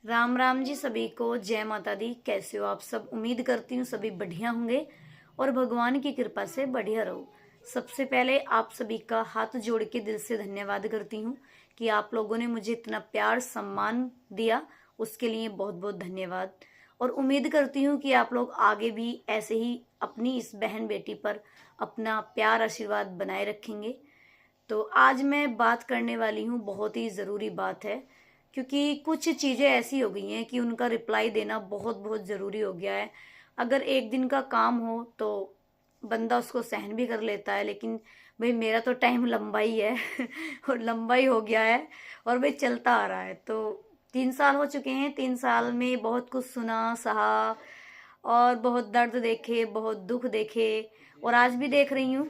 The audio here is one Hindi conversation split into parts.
राम राम जी सभी को। जय माता दी। कैसे हो आप सब? उम्मीद करती हूँ सभी बढ़िया होंगे और भगवान की कृपा से बढ़िया रहो। सबसे पहले आप सभी का हाथ जोड़ के दिल से धन्यवाद करती हूँ कि आप लोगों ने मुझे इतना प्यार सम्मान दिया, उसके लिए बहुत बहुत धन्यवाद। और उम्मीद करती हूँ कि आप लोग आगे भी ऐसे ही अपनी इस बहन बेटी पर अपना प्यार आशीर्वाद बनाए रखेंगे। तो आज मैं बात करने वाली हूँ, बहुत ही ज़रूरी बात है, क्योंकि कुछ चीज़ें ऐसी हो गई हैं कि उनका रिप्लाई देना बहुत बहुत ज़रूरी हो गया है। अगर एक दिन का काम हो तो बंदा उसको सहन भी कर लेता है, लेकिन भाई मेरा तो टाइम लंबा ही है और लंबा ही हो गया है और भाई चलता आ रहा है। तो 3 साल हो चुके हैं। 3 साल में बहुत कुछ सुना, सहा और बहुत दर्द देखे, बहुत दुख देखे और आज भी देख रही हूँ।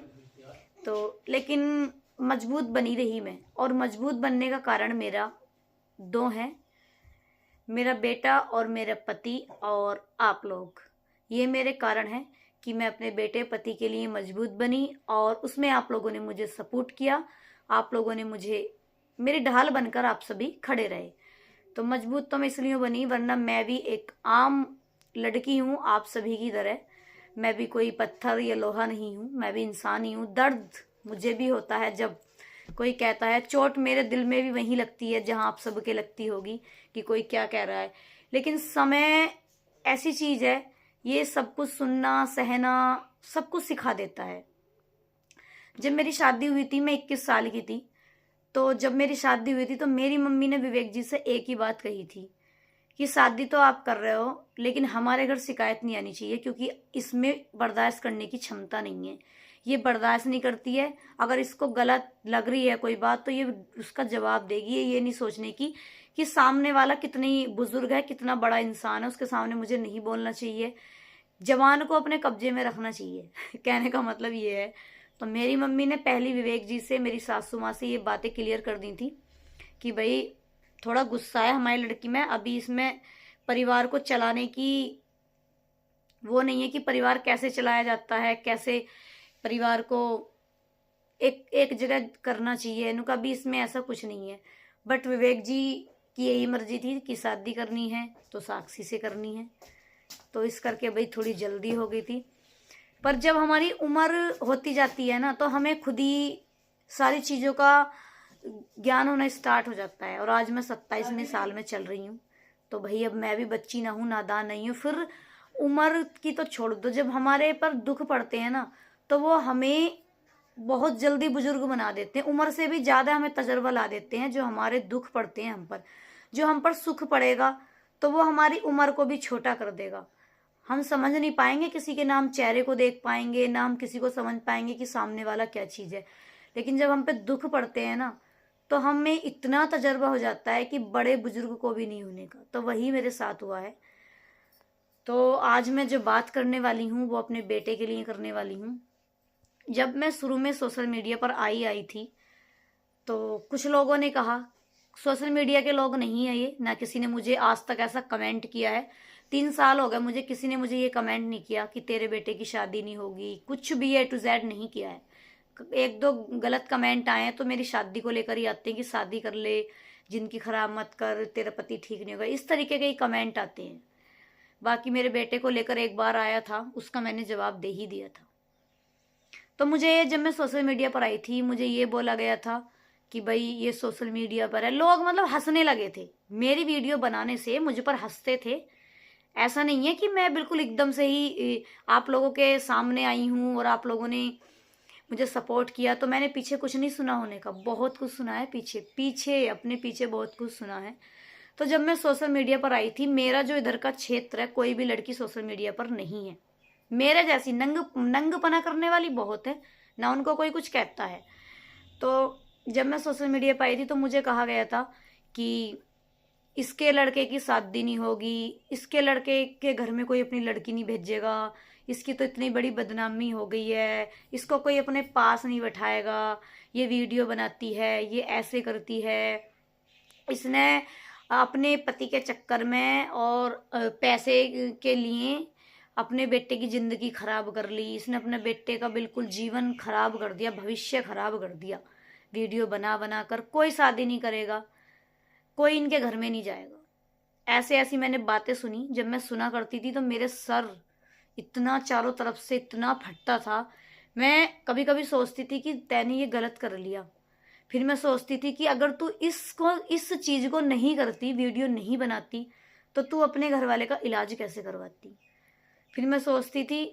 तो लेकिन मजबूत बनी रही मैं, और मजबूत बनने का कारण मेरा दो हैं, मेरा बेटा और मेरा पति और आप लोग। ये मेरे कारण हैं कि मैं अपने बेटे पति के लिए मजबूत बनी और उसमें आप लोगों ने मुझे सपोर्ट किया। आप लोगों ने मुझे मेरी ढाल बनकर आप सभी खड़े रहे। तो मजबूत तो मैं इसलिए बनी, वरना मैं भी एक आम लड़की हूँ आप सभी की तरह। मैं भी कोई पत्थर या लोहा नहीं हूँ, मैं भी इंसान ही हूँ। दर्द मुझे भी होता है जब कोई कहता है, चोट मेरे दिल में भी वहीं लगती है जहां आप सबके लगती होगी कि कोई क्या कह रहा है। लेकिन समय ऐसी चीज है, ये सब कुछ सुनना सहना सब कुछ सिखा देता है। जब मेरी शादी हुई थी, मैं 21 साल की थी। तो जब मेरी शादी हुई थी तो मेरी मम्मी ने विवेक जी से एक ही बात कही थी कि शादी तो आप कर रहे हो, लेकिन हमारे घर शिकायत नहीं आनी चाहिए, क्योंकि इसमें बर्दाश्त करने की क्षमता नहीं है। ये बर्दाश्त नहीं करती है। अगर इसको गलत लग रही है कोई बात तो ये उसका जवाब देगी। ये नहीं सोचने की कि सामने वाला कितनी बुजुर्ग है, कितना बड़ा इंसान है, उसके सामने मुझे नहीं बोलना चाहिए। जवान को अपने कब्जे में रखना चाहिए कहने का मतलब ये है। तो मेरी मम्मी ने पहली विवेक जी से, मेरी सासू माँ से ये बातें क्लियर कर दी थी कि भाई थोड़ा गुस्सा है हमारी लड़की में, अभी इसमें परिवार को चलाने की वो नहीं है कि परिवार कैसे चलाया जाता है, कैसे परिवार को एक एक जगह करना चाहिए। इनका भी इसमें ऐसा कुछ नहीं है। बट विवेक जी की यही मर्जी थी कि शादी करनी है तो साक्षी से करनी है। तो इस करके भाई थोड़ी जल्दी हो गई थी। पर जब हमारी उम्र होती जाती है ना, तो हमें खुद ही सारी चीज़ों का ज्ञान होना स्टार्ट हो जाता है। और आज मैं 27वें साल में चल रही हूँ। तो भाई अब मैं भी बच्ची ना हूँ, नादान नहीं हूँ। फिर उम्र की तो छोड़ दो, जब हमारे पर दुख पड़ते हैं ना, तो वो हमें बहुत जल्दी बुजुर्ग बना देते हैं। उम्र से भी ज़्यादा हमें तजर्बा ला देते हैं। जो हमारे दुख पड़ते हैं हम पर, जो हम पर सुख पड़ेगा, तो वो हमारी उम्र को भी छोटा कर देगा। हम समझ नहीं पाएंगे किसी के, ना हम चेहरे को देख पाएंगे, ना हम किसी को समझ पाएंगे कि सामने वाला क्या चीज़ है। लेकिन जब हम पे दुख पड़ते हैं ना, तो हमें इतना तजर्बा हो जाता है कि बड़े बुजुर्ग को भी नहीं होने का। तो वही मेरे साथ हुआ है। तो आज मैं जो बात करने वाली हूँ वो अपने बेटे के लिए करने वाली हूँ। जब मैं शुरू में सोशल मीडिया पर आई थी, तो कुछ लोगों ने कहा, सोशल मीडिया के लोग नहीं है ये, ना किसी ने मुझे आज तक ऐसा कमेंट किया है। 3 साल हो गए मुझे, किसी ने मुझे ये कमेंट नहीं किया कि तेरे बेटे की शादी नहीं होगी, कुछ भी A to Z नहीं किया है। एक दो गलत कमेंट आए हैं तो मेरी शादी को लेकर ही आते हैं कि शादी कर ले, जिंदगी खराब मत कर, तेरा पति ठीक नहीं होगा, इस तरीके के ही कमेंट आते हैं। बाकी मेरे बेटे को लेकर एक बार आया था, उसका मैंने जवाब दे ही दिया था। तो मुझे, जब मैं सोशल मीडिया पर आई थी, मुझे ये बोला गया था कि भाई ये सोशल मीडिया पर है। लोग मतलब हंसने लगे थे मेरी वीडियो बनाने से, मुझ पर हंसते थे। ऐसा नहीं है कि मैं बिल्कुल एकदम से ही आप लोगों के सामने आई हूँ और आप लोगों ने मुझे सपोर्ट किया। तो मैंने पीछे कुछ नहीं सुना होने का, बहुत कुछ सुना है पीछे पीछे, अपने पीछे बहुत कुछ सुना है। तो जब मैं सोशल मीडिया पर आई थी, मेरा जो इधर का क्षेत्र है, कोई भी लड़की सोशल मीडिया पर नहीं है। मेरे जैसी नंगपना करने वाली बहुत है ना, उनको कोई कुछ कहता है। तो जब मैं सोशल मीडिया पर आई थी तो मुझे कहा गया था कि इसके लड़के की शादी नहीं होगी, इसके लड़के के घर में कोई अपनी लड़की नहीं भेजेगा, इसकी तो इतनी बड़ी बदनामी हो गई है, इसको कोई अपने पास नहीं बैठाएगा, ये वीडियो बनाती है, ये ऐसे करती है, इसने अपने पति के चक्कर में और पैसे के लिए अपने बेटे की जिंदगी खराब कर ली, इसने अपने बेटे का बिल्कुल जीवन खराब कर दिया, भविष्य खराब कर दिया। वीडियो बना बना कर कोई शादी नहीं करेगा, कोई इनके घर में नहीं जाएगा। ऐसे ऐसी मैंने बातें सुनी। जब मैं सुना करती थी तो मेरे सर इतना चारों तरफ से इतना फटता था। मैं कभी कभी सोचती थी कि तैने ये गलत कर लिया। फिर मैं सोचती थी कि अगर तू इस चीज को नहीं करती, वीडियो नहीं बनाती, तो तू अपने घर वाले का इलाज कैसे करवाती। फिर मैं सोचती थी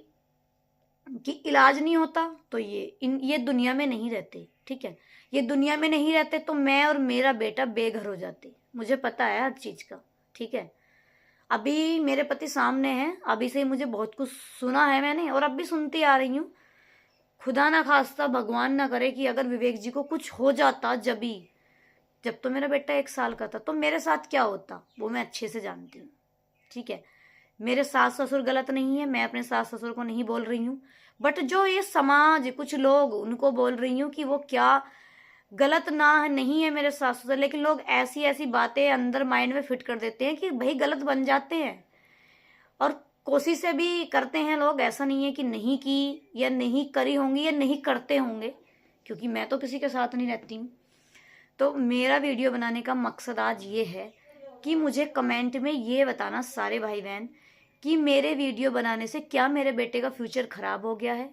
कि इलाज नहीं होता तो ये दुनिया में नहीं रहते, ठीक है, ये दुनिया में नहीं रहते तो मैं और मेरा बेटा बेघर हो जाते। मुझे पता है हर चीज का, ठीक है। अभी मेरे पति सामने हैं, अभी से ही मुझे बहुत कुछ सुना है मैंने और अब भी सुनती आ रही हूँ। खुदा ना खास्ता, भगवान ना करे कि अगर विवेक जी को कुछ हो जाता, जब तो मेरा बेटा 1 साल का था, तो मेरे साथ क्या होता वो मैं अच्छे से जानती हूँ, ठीक है। मेरे सास ससुर गलत नहीं है, मैं अपने सास ससुर को नहीं बोल रही हूँ, बट जो ये समाज, कुछ लोग, उनको बोल रही हूँ कि वो क्या गलत ना नहीं है मेरे सास ससुर, लेकिन लोग ऐसी ऐसी बातें अंदर माइंड में फिट कर देते हैं कि भाई गलत बन जाते हैं। और कोशिशें भी करते हैं लोग, ऐसा नहीं है कि नहीं की या नहीं करी होंगी या नहीं करते होंगे, क्योंकि मैं तो किसी के साथ नहीं रहती हूँ। तो मेरा वीडियो बनाने का मकसद आज ये है कि मुझे कमेंट में ये बताना सारे भाई बहन कि मेरे वीडियो बनाने से क्या मेरे बेटे का फ्यूचर खराब हो गया है,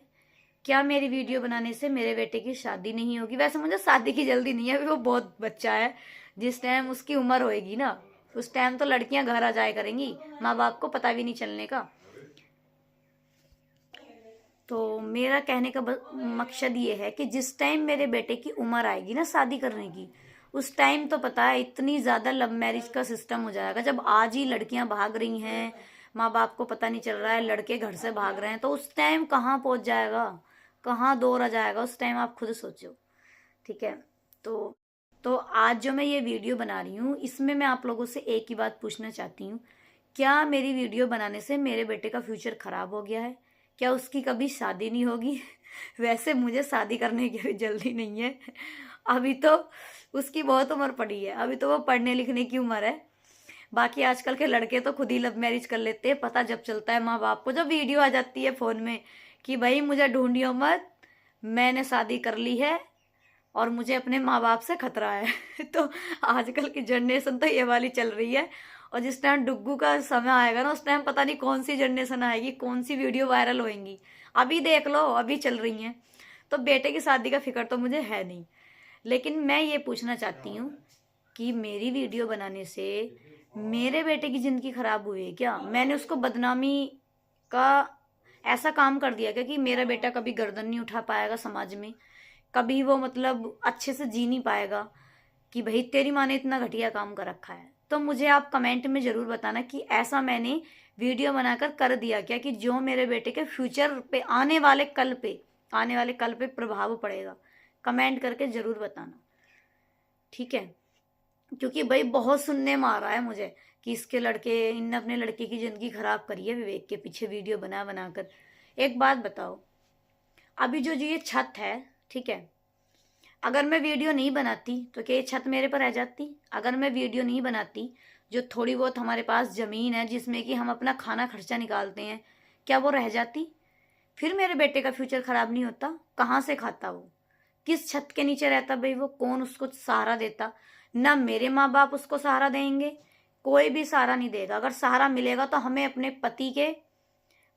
क्या मेरी वीडियो बनाने से मेरे बेटे की शादी नहीं होगी। वैसे मुझे शादी की जल्दी नहीं है, अभी वो बहुत बच्चा है। जिस टाइम उसकी उम्र होएगी ना, उस टाइम तो लड़कियां घर आ जाया करेंगी, माँ बाप को पता भी नहीं चलने का। तो मेरा कहने का मकसद ये है कि जिस टाइम मेरे बेटे की उम्र आएगी ना शादी करने की, उस टाइम तो पता है इतनी ज़्यादा लव मैरिज का सिस्टम हो जाएगा। जब आज ही लड़कियां भाग रही हैं, माँ बाप को पता नहीं चल रहा है, लड़के घर से भाग रहे हैं, तो उस टाइम कहाँ पहुँच जाएगा, कहाँ दौड़ आ जाएगा उस टाइम, आप खुद सोचो, ठीक है। तो आज जो मैं ये वीडियो बना रही हूँ, इसमें मैं आप लोगों से एक ही बात पूछना चाहती हूँ, क्या मेरी वीडियो बनाने से मेरे बेटे का फ्यूचर खराब हो गया है, क्या उसकी कभी शादी नहीं होगी। वैसे मुझे शादी करने की भी जल्दी नहीं है, अभी तो उसकी बहुत उम्र पड़ी है, अभी तो वो पढ़ने लिखने की उम्र है। बाकी आजकल के लड़के तो खुद ही लव मैरिज कर लेते हैं, पता जब चलता है माँ बाप को, जब वीडियो आ जाती है फोन में कि भाई मुझे ढूंढियो मत, मैंने शादी कर ली है और मुझे अपने माँ बाप से खतरा है। तो आजकल की जनरेशन तो ये वाली चल रही है। और जिस टाइम डुग्गू का समय आएगा ना, उस टाइम पता नहीं कौन सी जनरेशन आएगी, कौन सी वीडियो वायरल होएंगी। अभी देख लो, अभी चल रही हैं। तो बेटे की शादी का फिक्र तो मुझे है नहीं, लेकिन मैं ये पूछना चाहती हूँ कि मेरी वीडियो बनाने से मेरे बेटे की जिंदगी खराब हुई है क्या? मैंने उसको बदनामी का ऐसा काम कर दिया क्या कि मेरा बेटा कभी गर्दन नहीं उठा पाएगा समाज में, कभी वो मतलब अच्छे से जी नहीं पाएगा कि भाई तेरी माँ ने इतना घटिया काम कर रखा है। तो मुझे आप कमेंट में ज़रूर बताना कि ऐसा मैंने वीडियो बनाकर कर दिया क्या कि जो मेरे बेटे के फ्यूचर पे, आने वाले कल पे प्रभाव पड़ेगा। कमेंट करके ज़रूर बताना, ठीक है। क्योंकि भाई बहुत सुनने में आ रहा है मुझे कि इनने अपने लड़के की ज़िंदगी ख़राब करी है विवेक के पीछे वीडियो बना बना कर। एक बात बताओ, अभी जो ये छत है, ठीक है, अगर मैं वीडियो नहीं बनाती तो क्या ये छत मेरे पर रह जाती? अगर मैं वीडियो नहीं बनाती, जो थोड़ी बहुत हमारे पास ज़मीन है जिसमें कि हम अपना खाना खर्चा निकालते हैं, क्या वो रह जाती? फिर मेरे बेटे का फ्यूचर ख़राब नहीं होता? कहाँ से खाता वो? किस छत के नीचे रहता भाई वो? कौन उसको सहारा देता? ना मेरे माँ बाप उसको सहारा देंगे, कोई भी सहारा नहीं देगा। अगर सहारा मिलेगा तो हमें अपने पति के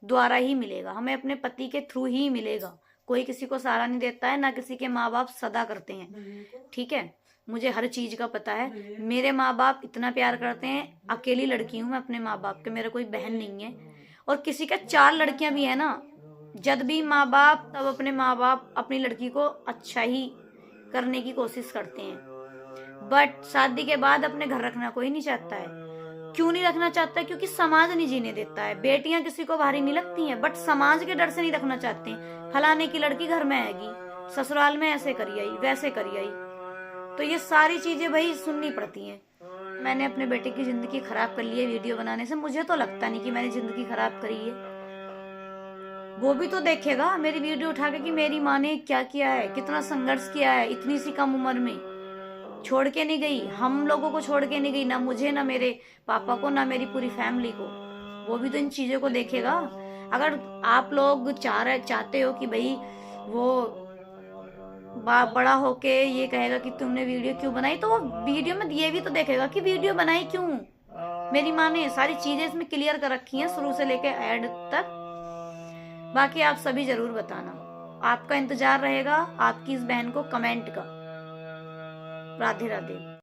द्वारा ही मिलेगा, हमें अपने पति के थ्रू ही मिलेगा। कोई किसी को सहारा नहीं देता है, ना किसी के माँ बाप सदा करते हैं, ठीक है। मुझे हर चीज का पता है। मेरे माँ बाप इतना प्यार करते हैं, अकेली लड़की हूँ मैं अपने माँ बाप के, मेरा कोई बहन नहीं है। और किसी का 4 लड़कियां भी है ना, जब भी माँ बाप, तब अपने माँ बाप अपनी लड़की को अच्छा ही करने की कोशिश करते हैं। बट शादी के बाद अपने घर रखना कोई नहीं चाहता है। क्यों नहीं रखना चाहता है? क्योंकि समाज नहीं जीने देता है। बेटियां किसी को भारी नहीं लगती हैं, बट समाज के डर से नहीं रखना चाहते हैं। फलाने की लड़की घर में आएगी, ससुराल में ऐसे करी आई, वैसे करी आई, तो ये सारी चीजें भाई सुननी पड़ती हैं। मैंने अपने बेटे की जिंदगी खराब कर ली है वीडियो बनाने से। मुझे तो लगता नहीं कि मैंने जिंदगी खराब करी है। वो भी तो देखेगा मेरी वीडियो उठा के कि मेरी माँ ने क्या किया है, कितना संघर्ष किया है इतनी सी कम उम्र में। छोड़ के नहीं गई, हम लोगों को छोड़ के नहीं गई, ना मुझे, ना मेरे पापा को, ना मेरी पूरी फैमिली को। वो भी तो इन चीज़ों को देखेगा। अगर आप लोग चाहते हो कि भाई वो बड़ा होके ये कहेगा कि तुमने वीडियो क्यों बनाई, तो वो वीडियो में ये भी तो देखेगा कि वीडियो बनाई क्यों। मेरी माँ ने सारी चीजें इसमें क्लियर कर रखी हैं शुरू से लेके एंड तक। बाकी आप सभी जरूर बताना, आपका इंतजार रहेगा आपकी इस बहन को कमेंट का। राधे राधे।